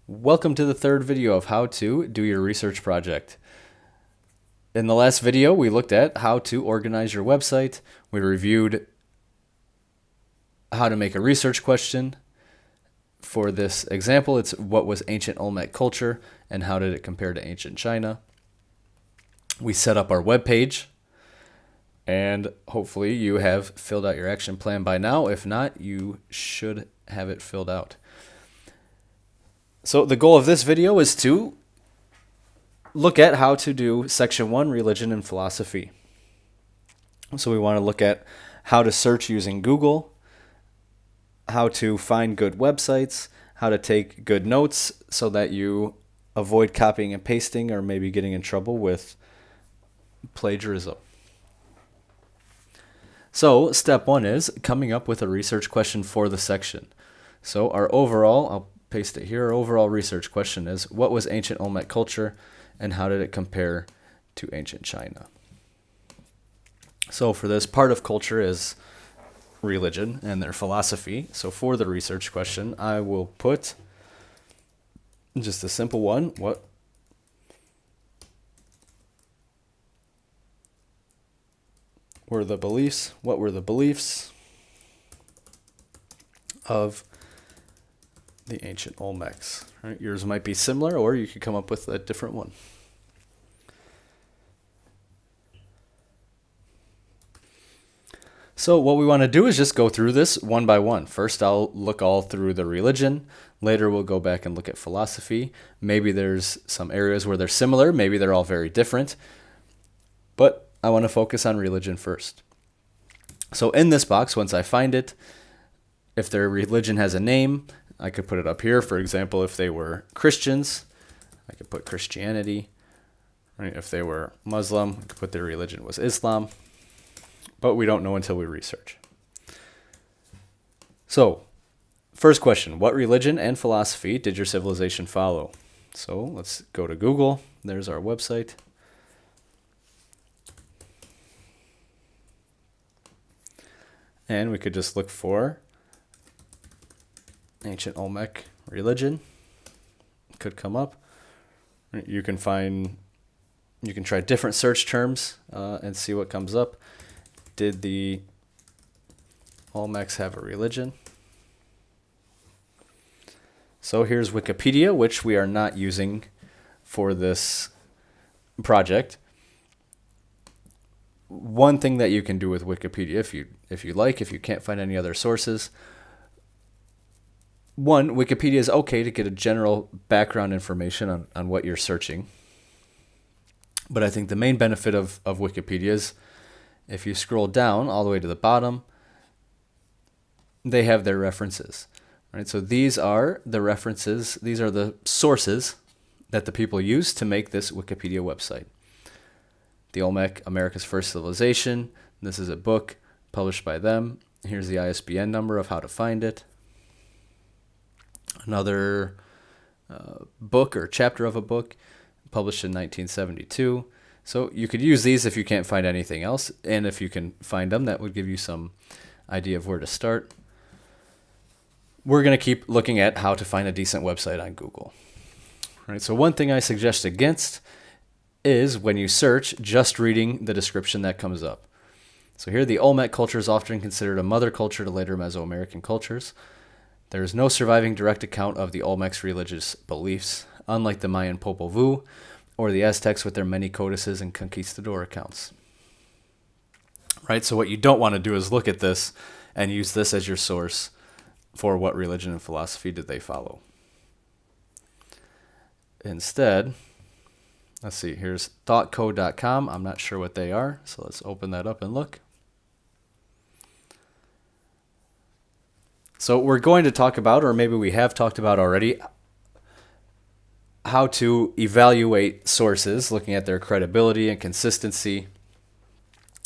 Welcome to the third video of how to do your research project. In the last video, we looked at how to organize your website. We reviewed how to make a research question. For this example, it's what was ancient Olmec culture and how did it compare to ancient China. We set up our web page, and hopefully you have filled out your action plan by now. If not, you should have it filled out. So the goal of this video is to look at how to do Section 1, Religion and Philosophy. So we want to look at how to search using Google, how to find good websites, how to take good notes so that you avoid copying and pasting or maybe getting in trouble with plagiarism. So step 1 is coming up with a research question for the section. So our overall, I'll paste it here, our overall research question is, what was ancient Olmec culture and how did it compare to ancient China? So for this, part of culture is religion and their philosophy. So for the research question, I will put just a simple one. What were the beliefs of the ancient Olmecs? Right? Yours might be similar, or you could come up with a different one. So what we want to do is just go through this one by one. First, I'll look all through the religion. Later, we'll go back and look at philosophy. Maybe there's some areas where they're similar. Maybe they're all very different. But I want to focus on religion first. So in this box, once I find it, if their religion has a name, I could put it up here. For example, if they were Christians, I could put Christianity. Right? If they were Muslim, I could put their religion was Islam. But we don't know until we research. So, first question, what religion and philosophy did your civilization follow? So let's go to Google. There's our website. And we could just look for ancient Olmec religion. It could come up. You can try different search terms and see what comes up. Did the Olmecs have a religion? So here's Wikipedia, which we are not using for this project. One thing that you can do with Wikipedia, if you can't find any other sources. One, Wikipedia is okay to get a general background information on what you're searching. But I think the main benefit of Wikipedia is if you scroll down all the way to the bottom, they have their references. Right? So these are the references, these are the sources that the people use to make this Wikipedia website. The Olmec, America's First Civilization. This is a book published by them. Here's the ISBN number of how to find it. Another book or chapter of a book published in 1972. So you could use these if you can't find anything else. And if you can find them, that would give you some idea of where to start. We're going to keep looking at how to find a decent website on Google. All right, so one thing I suggest against is when you search, just reading the description that comes up. So here, the Olmec culture is often considered a mother culture to later Mesoamerican cultures. There is no surviving direct account of the Olmecs' religious beliefs, unlike the Mayan Popol Vuh or the Aztecs with their many codices and conquistador accounts. Right? So what you don't want to do is look at this and use this as your source for what religion and philosophy did they follow. Instead, let's see, here's thoughtcode.com. I'm not sure what they are, so let's open that up and look. So we're going to talk about, or maybe we have talked about already, how to evaluate sources, looking at their credibility and consistency,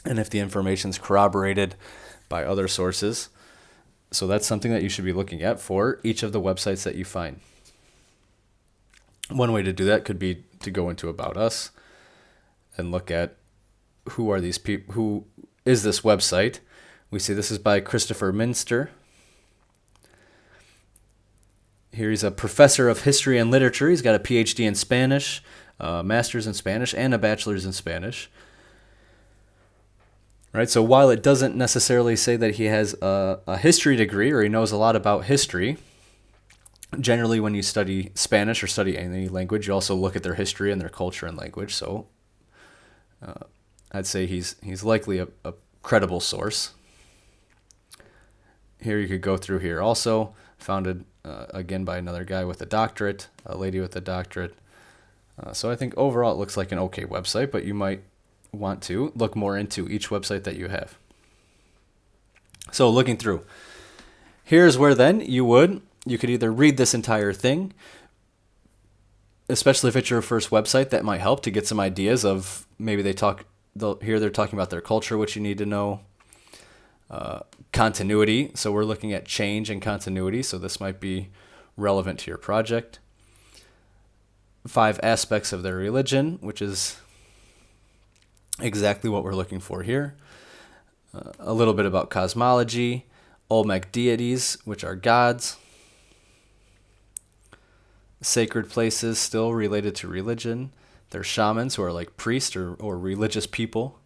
and if the information is corroborated by other sources. So that's something that you should be looking at for each of the websites that you find. One way to do that could be to go into About Us and look at who are these people, who is this website. We see this is by Christopher Minster. Here he's a professor of history and literature. He's got a PhD in Spanish, a master's in Spanish, and a bachelor's in Spanish. Right, so while it doesn't necessarily say that he has a history degree or he knows a lot about history, generally when you study Spanish or study any language, you also look at their history and their culture and language. So I'd say he's likely a credible source. Here you could go through here also, founded again by another guy with a doctorate, a lady with a doctorate. So I think overall it looks like an okay website, but you might want to look more into each website that you have. So looking through, here's where then you could either read this entire thing, especially if it's your first website, that might help to get some ideas of maybe they're talking about their culture, which you need to know. Continuity, so we're looking at change and continuity, so this might be relevant to your project. 5 aspects of their religion, which is exactly what we're looking for here. A little bit about cosmology, Olmec deities, which are gods. Sacred places, still related to religion. They're shamans, who are like priests or religious people.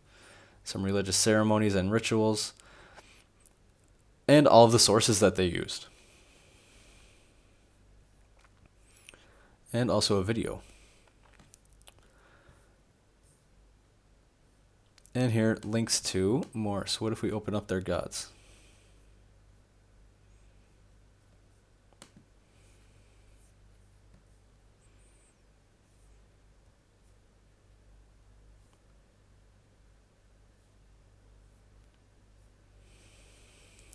Some religious ceremonies and rituals. And all of the sources that they used. And also a video. And here, links to more. So what if we open up their gods?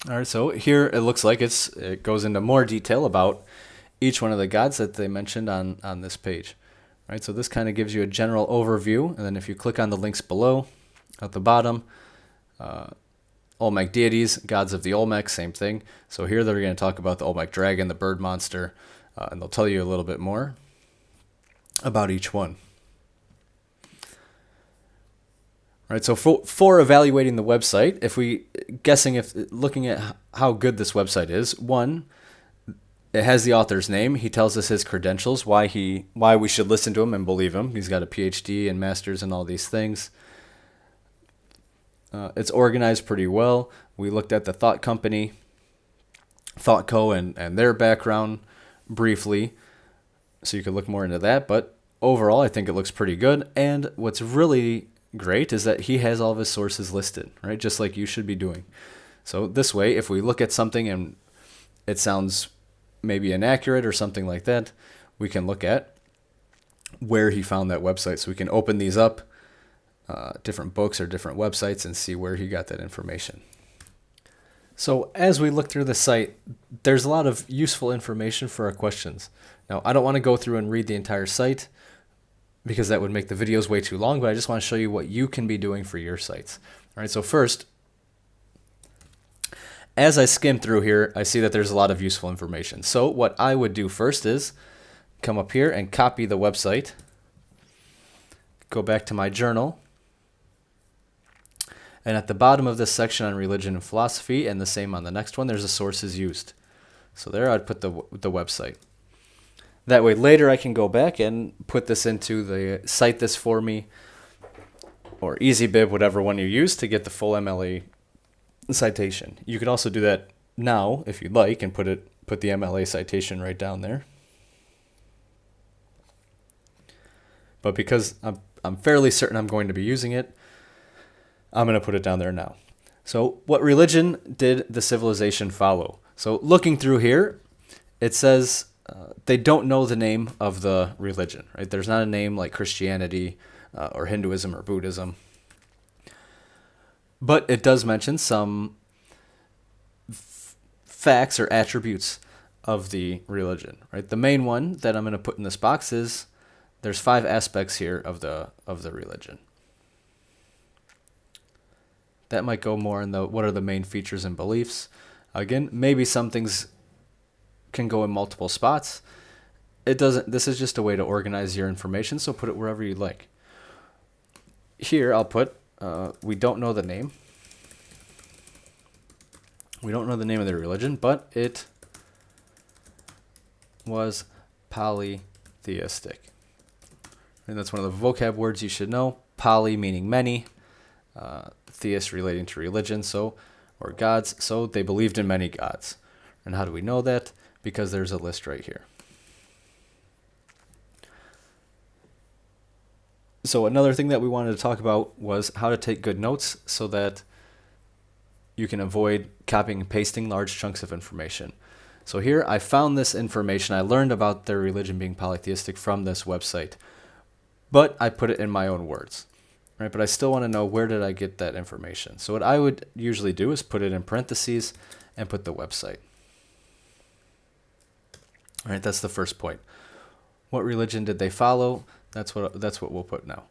All right, so here it looks like it goes into more detail about each one of the gods that they mentioned on this page. All right, so this kind of gives you a general overview, and then if you click on the links below, at the bottom, Olmec deities, gods of the Olmec, same thing. So here they're going to talk about the Olmec dragon, the bird monster, and they'll tell you a little bit more about each one. All right, so for evaluating the website, looking at how good this website is, 1, it has the author's name. He tells us his credentials, why we should listen to him and believe him. He's got a PhD and master's and all these things. It's organized pretty well. We looked at the Thought Company, Thought Co. and their background briefly, so you could look more into that. But overall, I think it looks pretty good. And what's really great is that he has all of his sources listed, right? Just like you should be doing. So this way, if we look at something and it sounds maybe inaccurate or something like that, we can look at where he found that website. So we can open these up, different books or different websites, and see where he got that information. So as we look through the site, there's a lot of useful information for our questions. Now, I don't want to go through and read the entire site because that would make the videos way too long, but I just want to show you what you can be doing for your sites. All right, so first, as I skim through here, I see that there's a lot of useful information. So what I would do first is come up here and copy the website, go back to my journal, and at the bottom of this section on religion and philosophy, and the same on the next one, there's the sources used. So there I'd put the website. That way later I can go back and put this into the Cite This For Me or EasyBib, whatever one you use, to get the full MLA citation. You could also do that now if you'd like and put the MLA citation right down there. But because I'm fairly certain I'm going to be using it, I'm going to put it down there now. So what religion did the civilization follow? So looking through here, it says they don't know the name of the religion, right? There's not a name like Christianity or Hinduism or Buddhism. But it does mention some facts or attributes of the religion, right? The main one that I'm going to put in this box is there's 5 aspects here of the religion. That might go more in what are the main features and beliefs. Again, maybe some things can go in multiple spots. This is just a way to organize your information, so put it wherever you like. Here I'll put, we don't know the name. We don't know the name of the religion, but it was polytheistic. And that's one of the vocab words you should know. Poly meaning many, theist relating to religion, or gods. So they believed in many gods. And how do we know that? Because there's a list right here. So another thing that we wanted to talk about was how to take good notes so that you can avoid copying and pasting large chunks of information. So here I found this information. I learned about their religion being polytheistic from this website, but I put it in my own words, right? But I still want to know, where did I get that information? So what I would usually do is put it in parentheses and put the website. All right, that's the first point. What religion did they follow? That's what we'll put now.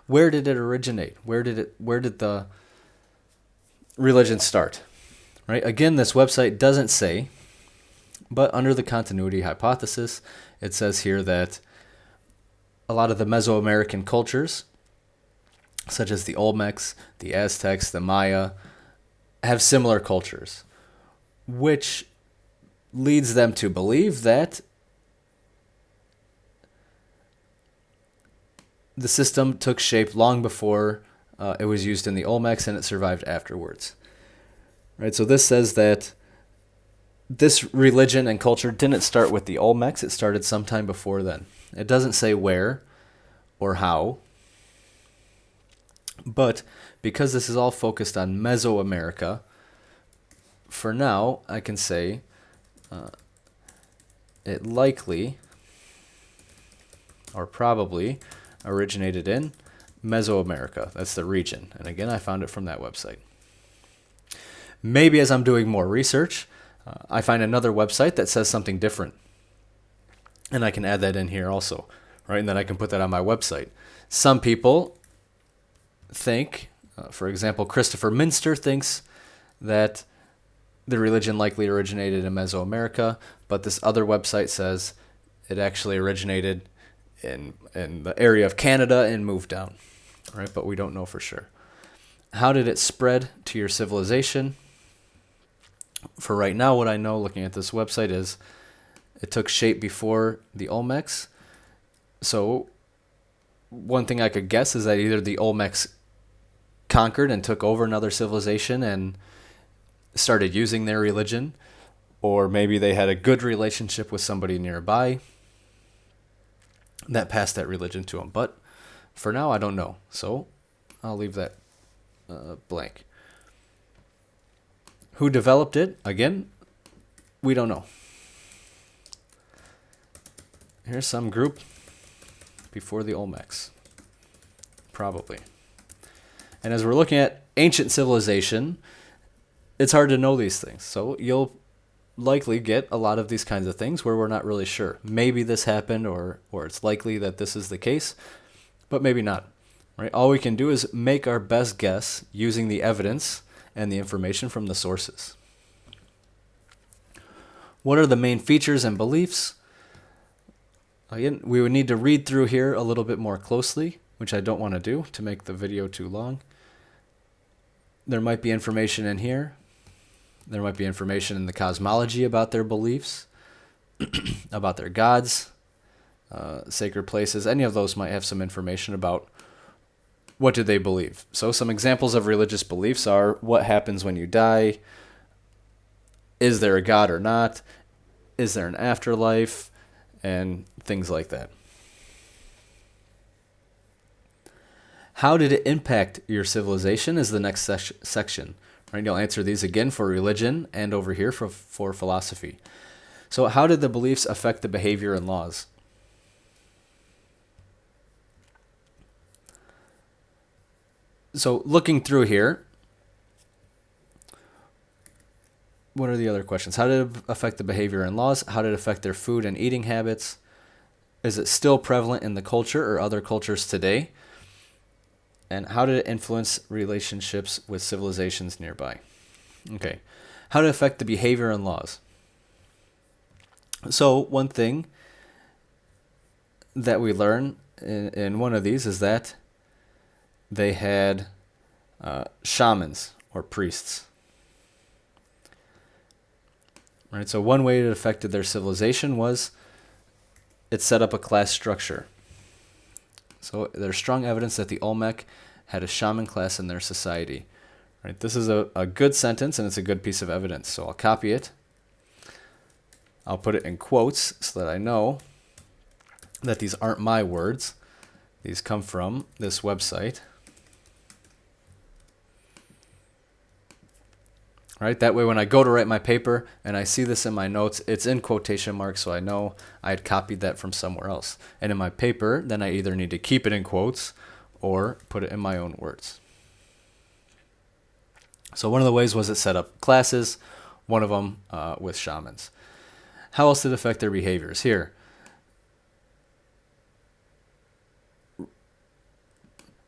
Where did it originate? Where did the religion start? Right? Again, this website doesn't say, but under the continuity hypothesis, it says here that a lot of the Mesoamerican cultures, such as the Olmecs, the Aztecs, the Maya, have similar cultures, which leads them to believe that the system took shape long before it was used in the Olmecs, and it survived afterwards. Right? So this says that this religion and culture didn't start with the Olmecs. It started sometime before then. It doesn't say where or how, but because this is all focused on Mesoamerica, for now I can say it likely or probably originated in Mesoamerica. That's the region. And again, I found it from that website. Maybe as I'm doing more research, I find another website that says something different. And I can add that in here also, right? And then I can put that on my website. Some people think, for example, Christopher Minster thinks that the religion likely originated in Mesoamerica, but this other website says it actually originated in the area of Canada and moved down, right? But we don't know for sure. How did it spread to your civilization? For right now, what I know looking at this website is it took shape before the Olmecs. So one thing I could guess is that either the Olmecs conquered and took over another civilization and started using their religion, or maybe they had a good relationship with somebody nearby that passed that religion to them. But for now, I don't know. So I'll leave that blank. Who developed it? Again, we don't know. Here's some group before the Olmecs. Probably. And as we're looking at ancient civilization, it's hard to know these things. So you'll likely get a lot of these kinds of things where we're not really sure. Maybe this happened, or it's likely that this is the case, but maybe not. Right? All we can do is make our best guess using the evidence and the information from the sources. What are the main features and beliefs? Again, we would need to read through here a little bit more closely, which I don't want to do to make the video too long. There might be information in here. There might be information in the cosmology about their beliefs, about their gods, sacred places. Any of those might have some information about what do they believe. So some examples of religious beliefs are: what happens when you die? Is there a God or not? Is there an afterlife? And things like that. How did it impact your civilization is the next section. Right? You'll answer these again for religion and over here for philosophy. So how did the beliefs affect the behavior and laws? So looking through here, what are the other questions? How did it affect the behavior and laws? How did it affect their food and eating habits? Is it still prevalent in the culture or other cultures today? And how did it influence relationships with civilizations nearby? Okay. How did it affect the behavior and laws? So one thing that we learn in one of these is that they had shamans or priests. Right? So one way it affected their civilization was it set up a class structure. So there's strong evidence that the Olmec had a shaman class in their society. Right? This is a good sentence, and it's a good piece of evidence. So I'll copy it. I'll put it in quotes so that I know that these aren't my words. These come from this website. Right? That way when I go to write my paper and I see this in my notes, it's in quotation marks, so I know I had copied that from somewhere else. And in my paper, then I either need to keep it in quotes or put it in my own words. So one of the ways was it set up classes, one of them with shamans. How else did it affect their behaviors? Here.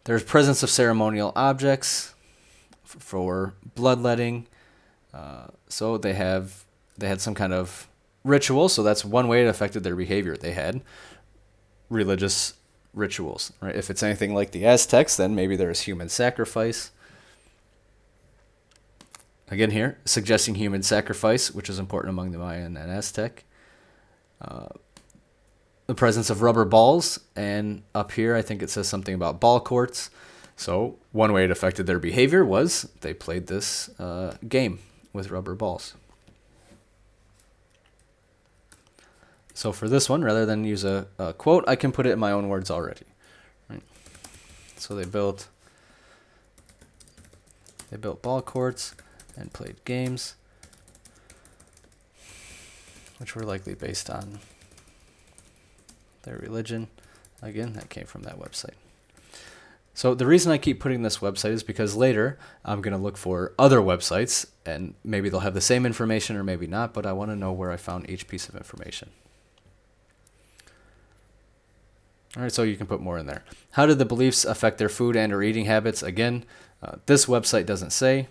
There's presence of ceremonial objects for bloodletting. So they had some kind of ritual. So that's one way it affected their behavior. They had religious rituals. Right? If it's anything like the Aztecs, then maybe there's human sacrifice. Again here, suggesting human sacrifice, which is important among the Mayan and Aztec. The presence of rubber balls, and up here I think it says something about ball courts. So one way it affected their behavior was they played this game with rubber balls. So for this one, rather than use a quote, I can put it in my own words already. Right? So they built ball courts and played games, which were likely based on their religion. Again, that came from that website. So the reason I keep putting this website is because later I'm going to look for other websites, and maybe they'll have the same information or maybe not, but I want to know where I found each piece of information. All right, so you can put more in there. How did the beliefs affect their food and or eating habits? Again, this website doesn't say.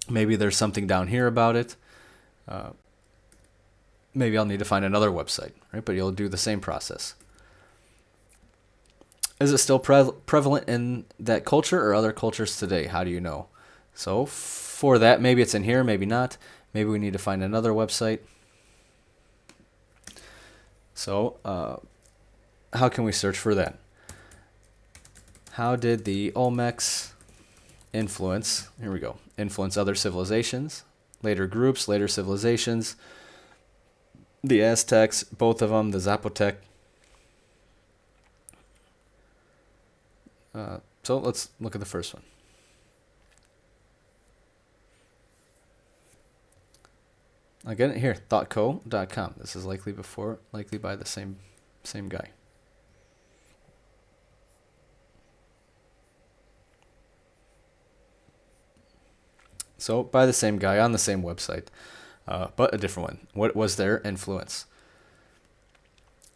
Maybe there's something down here about it. Maybe I'll need to find another website, right? But you'll do the same process. Is it still prevalent in that culture or other cultures today? How do you know? So for that, maybe it's in here, maybe not. Maybe we need to find another website. So how can we search for that? How did the Olmecs influence, here we go, influence other civilizations, later groups, later civilizations, the Aztecs, both of them, the Zapotec. So let's look at the first one. Again, here, thoughtco.com. This is likely by the same guy. So by the same guy on the same website, but a different one. What was their influence?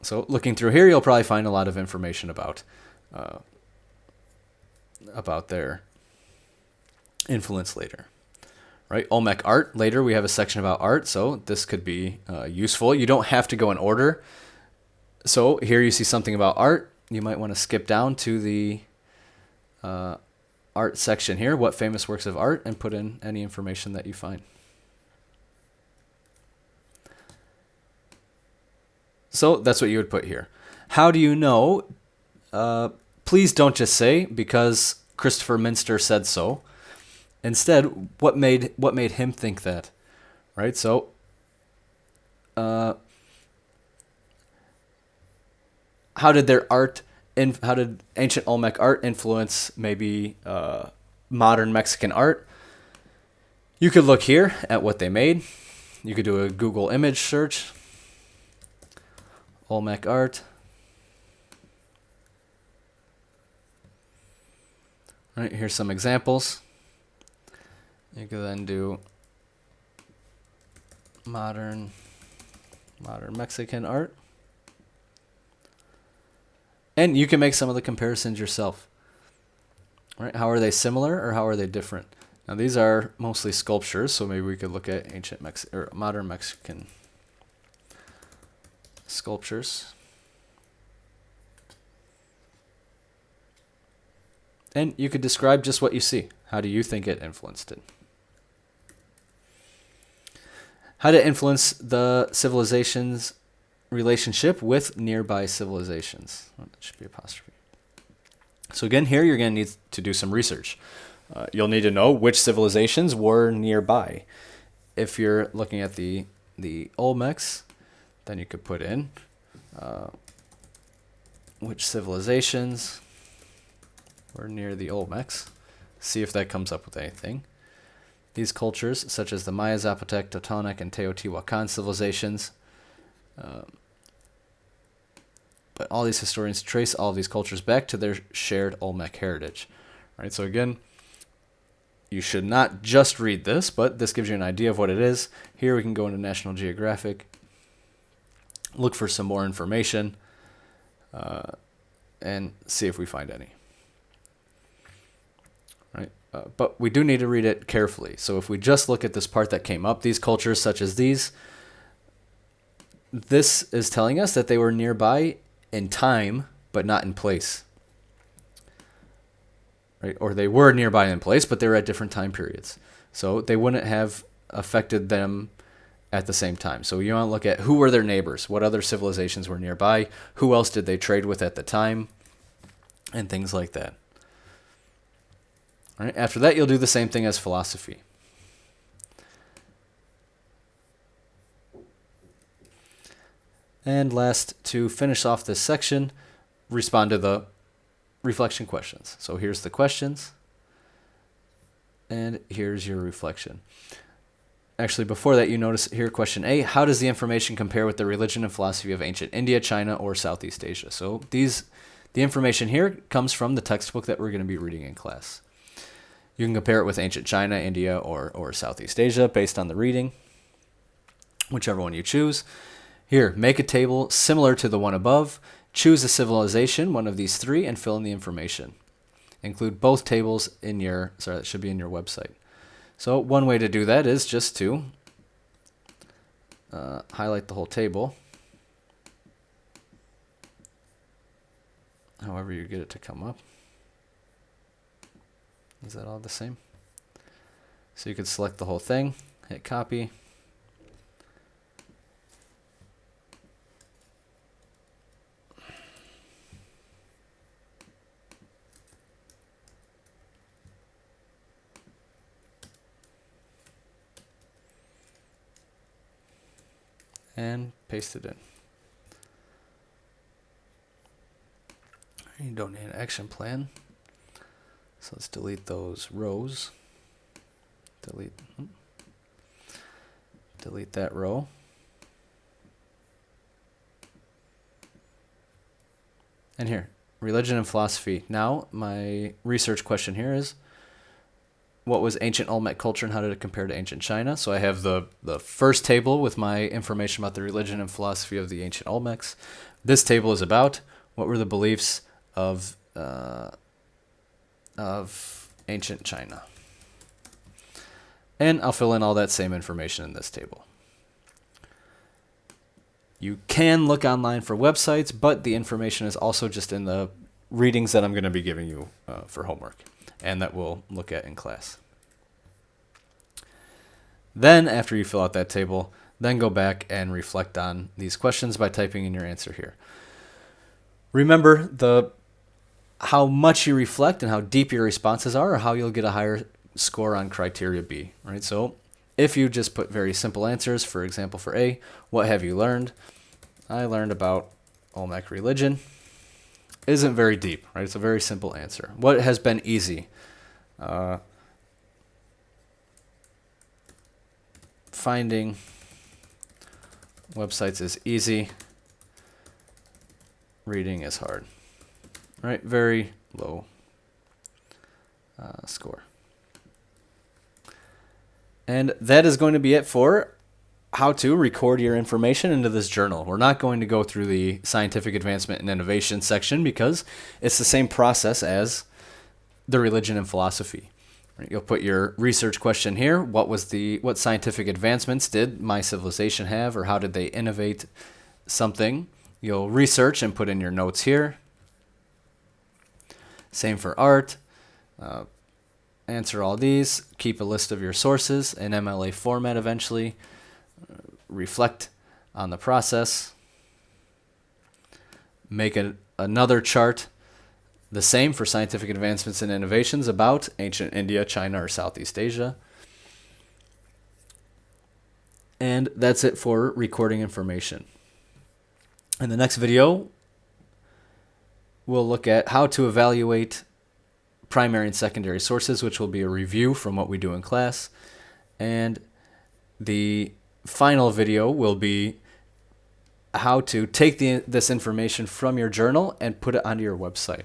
So looking through here, you'll probably find a lot of information about their influence later. Right? Olmec art. Later, we have a section about art, so this could be useful. You don't have to go in order. So here you see something about art. You might want to skip down to the art section here, what famous works of art, and put in any information that you find. So that's what you would put here. How do you know? Please don't just say, because Christopher Minster said so. Instead, what made him think that? Right? So how did ancient Olmec art influence maybe modern Mexican art? You could look here at what they made. You could do a Google image search. Olmec art. All right, here's some examples. You could then do modern Mexican art. And you can make some of the comparisons yourself. Right? How are they similar or how are they different? Now these are mostly sculptures, so maybe we could look at modern Mexican sculptures. And you could describe just what you see. How do you think it influenced it? How to influence the civilization's relationship with nearby civilizations. Oh, that should be apostrophe. So again, here you're going to need to do some research. You'll need to know which civilizations were nearby. If you're looking at the Olmecs, then you could put in which civilizations were near the Olmecs. See if that comes up with anything. These cultures, such as the Maya, Zapotec, Totonac, and Teotihuacan civilizations, but all these historians trace all of these cultures back to their shared Olmec heritage. All right, so again, you should not just read this, but this gives you an idea of what it is. Here we can go into National Geographic, look for some more information, and see if we find any. Right? But we do need to read it carefully. So if we just look at this part that came up, these cultures such as these, this is telling us that they were nearby in time, but not in place. Right? Or they were nearby in place, but they were at different time periods. So they wouldn't have affected them at the same time. So you want to look at who were their neighbors, what other civilizations were nearby, who else did they trade with at the time, and things like that. All right? After that, you'll do the same thing as philosophy. And last, to finish off this section, respond to the reflection questions. So here's the questions, and here's your reflection. Actually, before that, you notice here, question A, how does the information compare with the religion and philosophy of ancient India, China, or Southeast Asia? So the information here comes from the textbook that we're going to be reading in class. You can compare it with ancient China, India, or Southeast Asia based on the reading, whichever one you choose. Here, make a table similar to the one above. Choose a civilization, one of these three, and fill in the information. Include both tables in your, that should be in your website. So one way to do that is just to highlight the whole table. However you get it to come up. Is that all the same? So you could select the whole thing, hit copy. And paste it in. You don't need an action plan. So let's delete those rows. Delete that row. And here, religion and philosophy. Now, my research question here is, what was ancient Olmec culture and how did it compare to ancient China? So I have the first table with my information about the religion and philosophy of the ancient Olmecs. This table is about what were the beliefs of ancient China. And I'll fill in all that same information in this table. You can look online for websites, but the information is also just in the readings that I'm going to be giving you for homework, and that we'll look at in class. Then, after you fill out that table, then go back and reflect on these questions by typing in your answer here. Remember, how much you reflect and how deep your responses are, or how you'll get a higher score on criteria B. Right? So, if you just put very simple answers, for example, for A, what have you learned? I learned about Olmec religion. Isn't very deep, right? It's a very simple answer. What has been easy? Finding websites is easy. Reading is hard. Right? Very low score. And that is going to be it for how to record your information into this journal. We're not going to go through the scientific advancement and innovation section because it's the same process as the religion and philosophy. Right? You'll put your research question here. What scientific advancements did my civilization have, or how did they innovate something? You'll research and put in your notes here. Same for art. Answer all these. Keep a list of your sources in MLA format eventually. reflect on the process, make another chart the same for scientific advancements and innovations about ancient India, China, or Southeast Asia. And that's it for recording information. In the next video, we'll look at how to evaluate primary and secondary sources, which will be a review from what we do in class. And the final video will be how to take this information from your journal and put it onto your website.